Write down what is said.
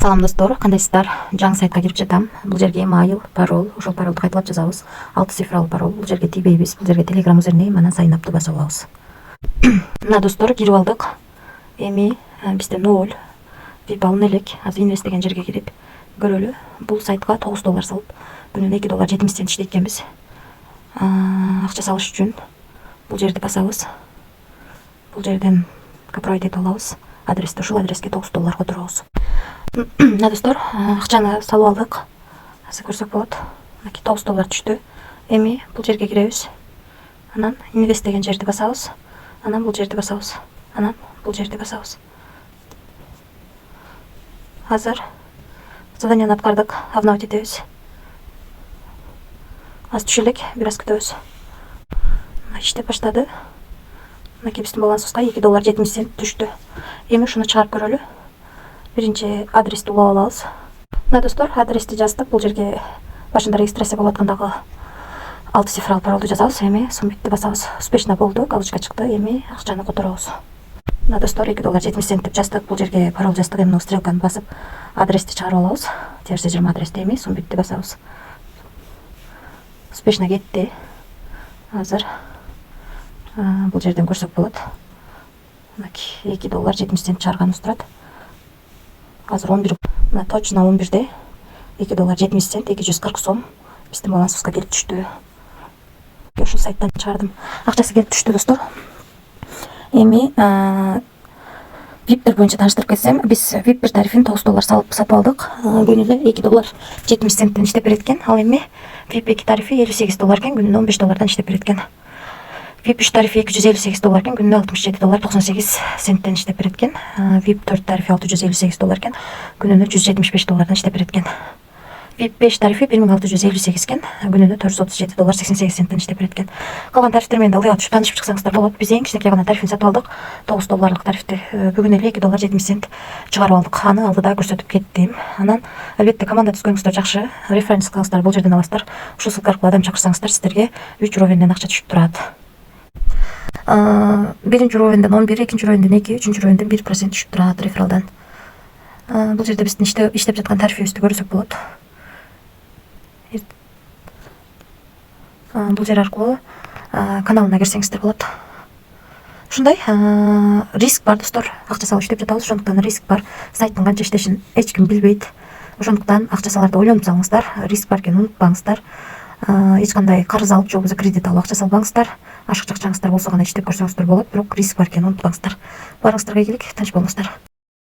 Салам достор, кандайсыздар? Жаңы сайтка кирип жатам. Бул жерге mail, пароль, ошол паролду кайталап жазабыз. 6 цифралуу пароль. Бул жерге тийбейбиз. Бул жерге Telegram üzerinden анан сайнапты басып алабыз. Мына достор, кирип алдык. Эми бизде 0 VIP алын элек. Азыр инвест деген жерге кирип көрөлү. Бул сайтка $9 салып, күнүнө $2.70 иштейт экенбиз. Акча салыш үчүн бул жерди басабыз. Бул жерден копировать этип алабыз. Адресте ушул адреске $9 которобуз. Мына достор, акчаны салып алдык. Азыр көрсөк болот. Мынакей $9 түштү. Эми бул жерге киребиз. Анан инвест деген жерди басабыз. Анан бул жерди басабыз. Анан бул жерди басабыз. Азыр заданияны аткардык. Обновить этебиз. Аз түшө элек, бир аз күтөбүз. Иштеп баштады. Мынакей биздин балансыбызга $2.70 түштү. Эми ушуну чыгарып көрөлү. Биринчи адрести улап алабыз. Мына достор, адрести жаздык. Бул жерге башында регистрация болуп аткандагы 6 цифралуу паролду жазабыз. Эми суммитти басабыз. Успешно болду, галочка чыкты. Эми акчаны которобуз. Мына достор, $2.70 деп жаздык. Бул жерге пароль жаздык. Эми стрелканы басып адрести чыгарып алабыз. Терс жыйырма адрести. Эми суммитти басабыз. Успешно кетти. Азыр бул жерден көрсөк болот. Мынакей $2.70 чыгарганыбыз турат. Азыр 11. Мына точно 11-де $2.70, 240 сом биздин балансыбызга келип түштү. Ушул сайттан чыгардым. Акчасы келип түштү достор. Эми VIP боюнча тааныштырып кетсем, биз VIP тарифин $9 салып сатып алдык. Күнүнө $2.70 иштеп берет экен. Ал эми VIP тарифи $58 экен, күнүнө $15 иштеп берет экен. VIP 3 тарифи $258 экен, күнүнө $67.98 иштеп берет экен. VIP 4 тарифи $658 экен, күнүнө $175 иштеп берет экен. VIP 5 тарифи $1658 экен, күнүнө $437.88 иштеп берет экен. Калган тарифтер менен ылдый түшүп таанышып чыксаңыздар болот. Биз эң кичинекей гана тарифин сатып алдык. $9 тарифти бүгүн эле $2.70 чыгарып алдык. Аны алдыда көрсөтүп кеттим. Анан албетте команда түзгөнүңүздөр жакшы. Референс кылыңыздар, бул жерден аласыздар. Ушул ссылка аркылуу адам чакырсаңыздар, сиздерге 3 уровеньден акча түшүп турат. Биринчи уровеньден 11, экинчи уровеньден 2, үчүнчү уровеньден 1% түшүп турат рефералдан. Бул жерде биздин иштеп жаткан тарифибизди көрсөк болот. Бул жер аркылуу каналына кирсеңиздер болот. Ушундай риск бар достор. Акча салып иштеп жатабыз, ошондуктан риск бар. Сайттын канча иштешин эч ким билбейт. Ошондуктан акча саларда ойлонуп салыңыздар. Риск бар экенин унутпаңыздар. Эч кандай карыз алып, же болбосо кредит алып акча салбаңыздар. Ашык акчаңыздар болсо гана иштеп көрсөңүздөр болот, бирок риск бар экенин унутпаңыздар. Баарыңыздарга ийгилик, тынч болуңуздар.